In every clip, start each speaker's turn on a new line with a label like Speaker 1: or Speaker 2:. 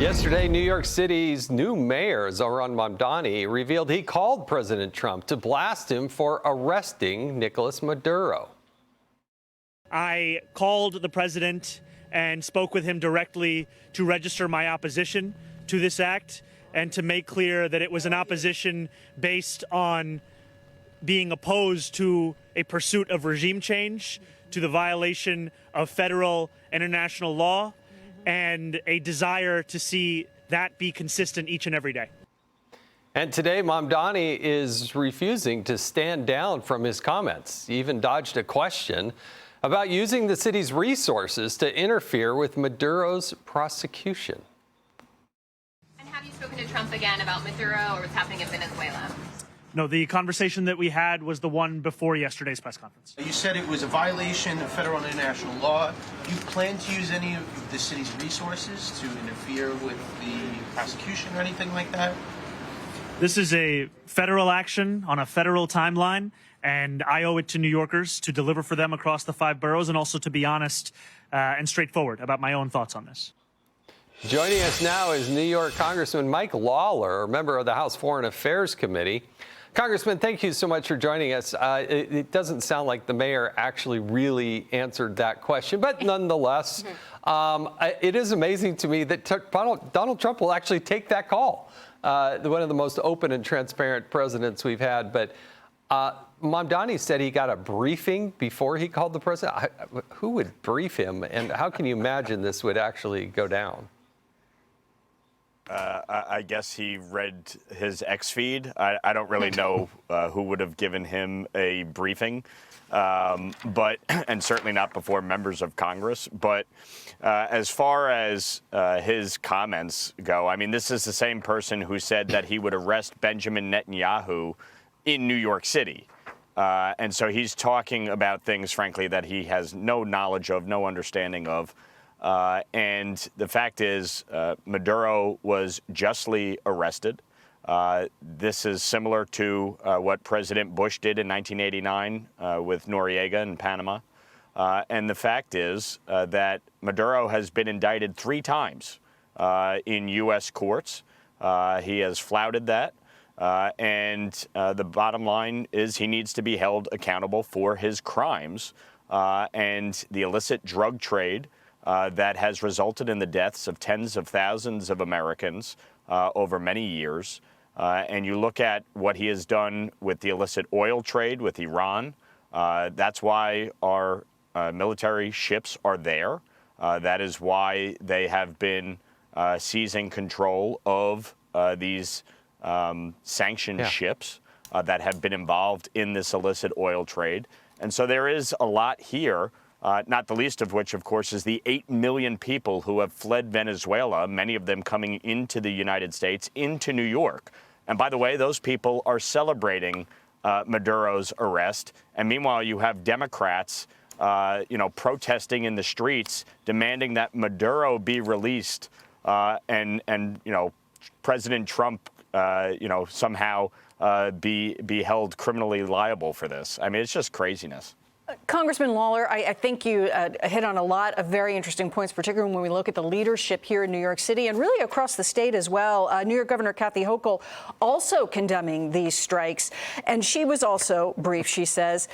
Speaker 1: Yesterday, New York City's new mayor, Zohran Mamdani, revealed he called President Trump to blast him for arresting Nicolas Maduro.
Speaker 2: I called the president and spoke with him directly to register my opposition to this act and to make clear that it was an opposition based on being opposed to a pursuit of regime change, to the violation of federal and international law, and a desire to see that be consistent each and every day.
Speaker 1: And today, Mamdani is refusing to stand down from his comments. He even dodged a question about using the city's resources to interfere with Maduro's prosecution.
Speaker 3: And have you spoken to Trump again about Maduro or what's happening in Venezuela?
Speaker 2: No, the conversation that we had was the one before yesterday's press conference.
Speaker 4: You said it was a violation of federal and international law. Do you plan to use any of the city's resources to interfere with the prosecution or anything like that?
Speaker 2: This is a federal action on a federal timeline, and I owe it to New Yorkers to deliver for them across the 5 boroughs and also to be honest and straightforward about my own thoughts on this.
Speaker 1: Joining us now is New York Congressman Mike Lawler, a member of the House Foreign Affairs Committee. Congressman, thank you so much for joining us. It doesn't sound like the mayor actually really answered that question, but nonetheless, it is amazing to me that Donald Trump will actually take that call. One of the most open and transparent presidents we've had. But Mamdani said he got a briefing before he called the president. Who would brief him, and how can you imagine this would actually go down?
Speaker 5: I guess he read his X feed. I don't really know who would have given him a briefing, and certainly not before members of Congress. But as far as his comments go, I mean, this is the same person who said that he would arrest Benjamin Netanyahu in New York City. And so he's talking about things, frankly, that he has no knowledge of, no understanding of. And the fact is, Maduro was justly arrested. This is similar to what President Bush did in 1989 with Noriega in Panama. And the fact is that Maduro has been indicted 3 times in U.S. courts. He has flouted that. And the bottom line is he needs to be held accountable for his crimes and the illicit drug trade that has resulted in the deaths of tens of thousands of Americans over many years. And you look at what he has done with the illicit oil trade with Iran. That's why our military ships are there. That is why they have been seizing control of these sanctioned ships that have been involved in this illicit oil trade. And so there is a lot here. Not the least of which, of course, is the 8 million people who have fled Venezuela, many of them coming into the United States, into New York. And by the way, those people are celebrating Maduro's arrest. And meanwhile, you have Democrats, protesting in the streets, demanding that Maduro be released and President Trump, somehow be held criminally liable for this. I mean, it's just craziness.
Speaker 6: Congressman Lawler, I think you hit on a lot of very interesting points, particularly when we look at the leadership here in New York City and really across the state as well. New York Governor Kathy Hochul also condemning these strikes, and she was also brief, she says.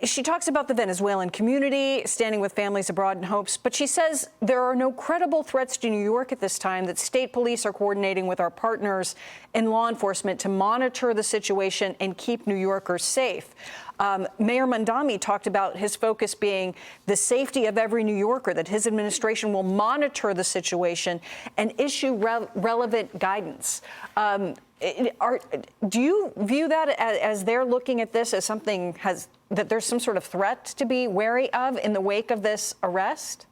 Speaker 6: She talks about the Venezuelan community standing with families abroad in hopes, but she says there are no credible threats to New York at this time, that state police are coordinating with our partners in law enforcement to monitor the situation and keep New Yorkers safe. Mayor Mamdani talked about his focus being the safety of every New Yorker, that his administration will monitor the situation and issue relevant guidance. Do you view that as they're looking at this as something that there's some sort of threat to be wary of in the wake of this arrest?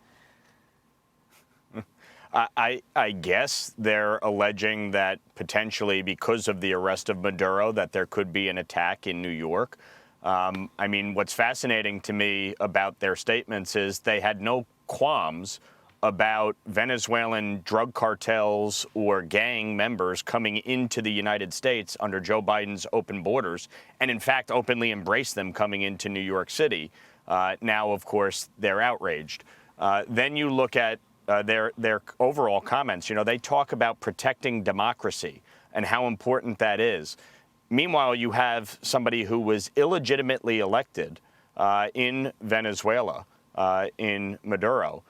Speaker 5: I guess they're alleging that potentially because of the arrest of Maduro that there could be an attack in New York. I mean, what's fascinating to me about their statements is they had no qualms about Venezuelan drug cartels or gang members coming into the United States under Joe Biden's open borders, and in fact openly embraced them coming into New York City. Now, of course, they're outraged. Then you look at their overall comments. You know, they talk about protecting democracy and how important that is. Meanwhile, you have somebody who was illegitimately elected in Venezuela, in Maduro,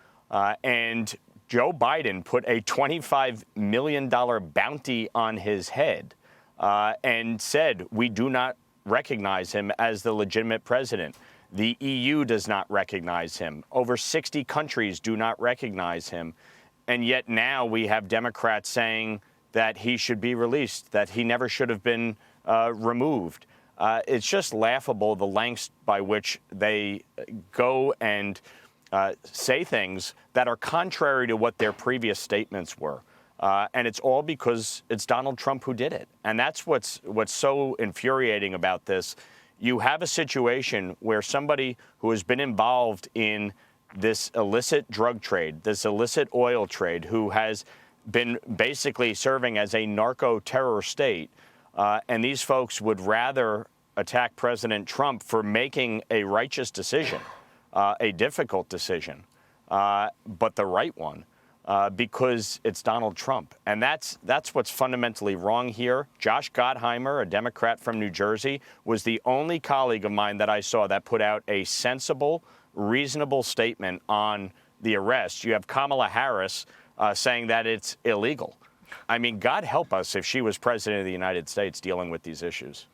Speaker 5: and Joe Biden put a $25 million bounty on his head and said, we do not recognize him as the legitimate president. The EU does not recognize him. Over 60 countries do not recognize him. And yet now we have Democrats saying that he should be released, that he never should have been removed. It's just laughable, the lengths by which they go and say things that are contrary to what their previous statements were. And it's all because it's Donald Trump who did it. And that's what's so infuriating about this. You have a situation where somebody who has been involved in this illicit drug trade, this illicit oil trade, who has been basically serving as a narco-terror state, and these folks would rather attack President Trump for making a righteous decision, a difficult decision, but the right one, because it's Donald Trump. And that's what's fundamentally wrong here. Josh Gottheimer, a Democrat from New Jersey, was the only colleague of mine that I saw that put out a sensible, reasonable statement on the arrest. You have Kamala Harris saying that it's illegal. I mean, God help us if she was president of the United States dealing with these issues.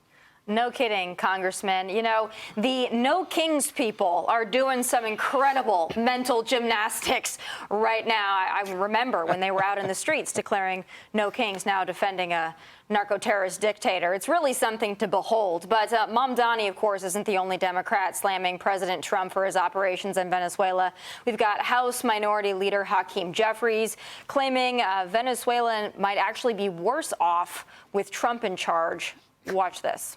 Speaker 7: No kidding, Congressman. You know, the No Kings people are doing some incredible mental gymnastics right now. I remember when they were out in the streets declaring no kings, now defending a narco-terrorist dictator. It's really something to behold. But Mamdani, of course, isn't the only Democrat slamming President Trump for his operations in Venezuela. We've got House Minority Leader Hakeem Jeffries claiming Venezuela might actually be worse off with Trump in charge. Watch this.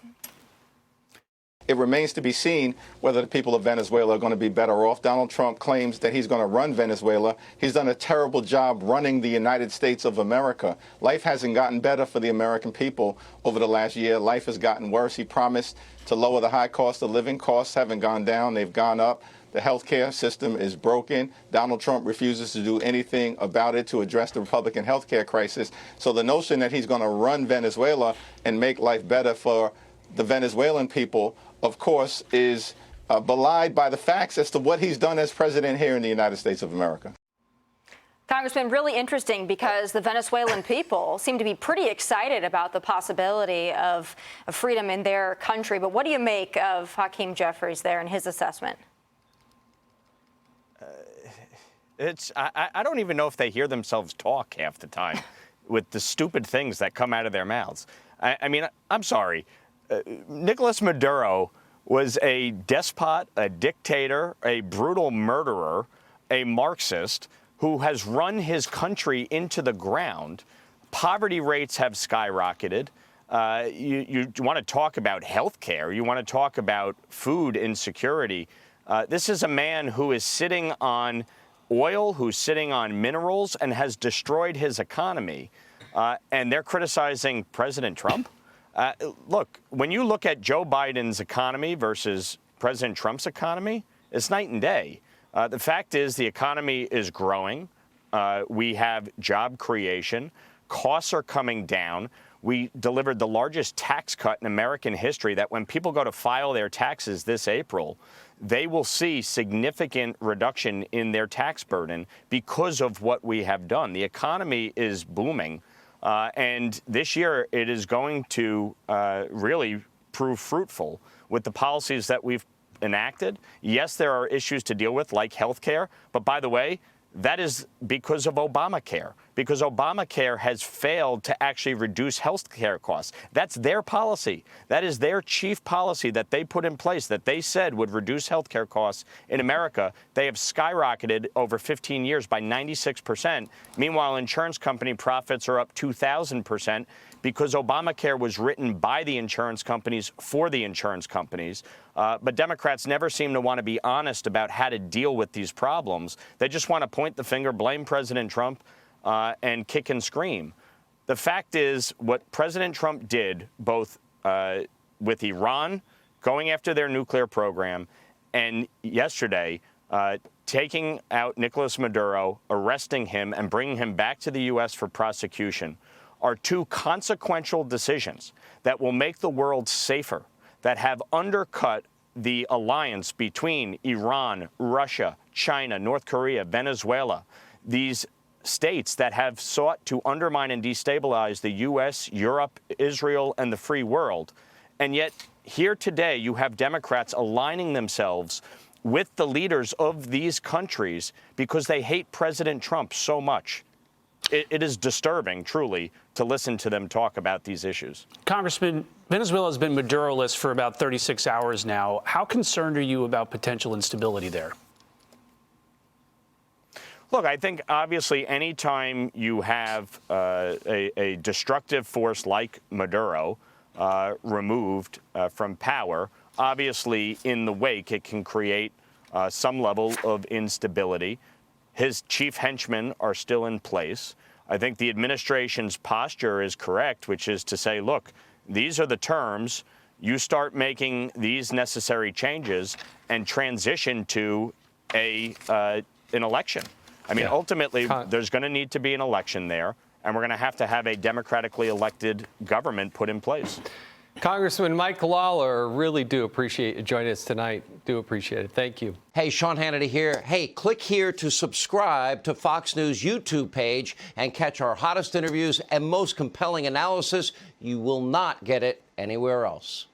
Speaker 8: It remains to be seen whether the people of Venezuela are going to be better off. Donald Trump claims that he's going to run Venezuela. He's done a terrible job running the United States of America. Life hasn't gotten better for the American people over the last year. Life has gotten worse. He promised to lower the high cost of living. Costs haven't gone down. They've gone up. The healthcare system is broken. Donald Trump refuses to do anything about it to address the Republican healthcare crisis. So the notion that he's going to run Venezuela and make life better for the Venezuelan people, of course, is belied by the facts as to what he's done as president here in the United States of America.
Speaker 7: Congressman, really interesting because the Venezuelan people seem to be pretty excited about the possibility of freedom in their country. But what do you make of Hakeem Jeffries there and his assessment?
Speaker 5: I don't even know if they hear themselves talk half the time with the stupid things that come out of their mouths. I mean, I'm sorry. Nicolas Maduro was a despot, a dictator, a brutal murderer, a Marxist who has run his country into the ground. Poverty rates have skyrocketed. You want to talk about health care. You want to talk about food insecurity. This is a man who is sitting on oil, who's sitting on minerals, and has destroyed his economy. And they're criticizing President Trump? Look, when you look at Joe Biden's economy versus President Trump's economy, it's night and day. The fact is the economy is growing. We have job creation. Costs are coming down. We delivered the largest tax cut in American history that when people go to file their taxes this April, they will see significant reduction in their tax burden because of what we have done. The economy is booming. And this year, it is going to really prove fruitful with the policies that we've enacted. Yes, there are issues to deal with, like health care. But by the way, that is because of Obamacare, because Obamacare has failed to actually reduce health care costs. That's their policy. That is their chief policy that they put in place that they said would reduce health care costs in America. They have skyrocketed over 15 years by 96%. Meanwhile, insurance company profits are up 2,000% because Obamacare was written by the insurance companies for the insurance companies. But Democrats never seem to want to be honest about how to deal with these problems. They just want to point the finger, blame President Trump, and kick and scream. The fact is, what President Trump did, both with Iran going after their nuclear program and yesterday taking out Nicolas Maduro, arresting him, and bringing him back to the U.S. for prosecution are two consequential decisions that will make the world safer, that have undercut the alliance between Iran, Russia, China, North Korea, Venezuela, these states that have sought to undermine and destabilize the U.S., Europe, Israel, and the free world. And yet, here today, you have Democrats aligning themselves with the leaders of these countries because they hate President Trump so much. It is disturbing, truly, to listen to them talk about these issues.
Speaker 9: Congressman, Venezuela has been Maduro-less for about 36 hours now. How concerned are you about potential instability there?
Speaker 5: Look, I think obviously anytime you have a destructive force like Maduro removed from power, obviously in the wake it can create some level of instability. His chief henchmen are still in place. I think the administration's posture is correct, which is to say, look, these are the terms. You start making these necessary changes and transition to an election. I mean, ultimately, there's going to need to be an election there, and we're going to have a democratically elected government put in place.
Speaker 1: Congressman Mike Lawler, really do appreciate you joining us tonight. Do appreciate it. Thank you.
Speaker 10: Hey, Sean Hannity here. Hey, click here to subscribe to Fox News YouTube page and catch our hottest interviews and most compelling analysis. You will not get it anywhere else.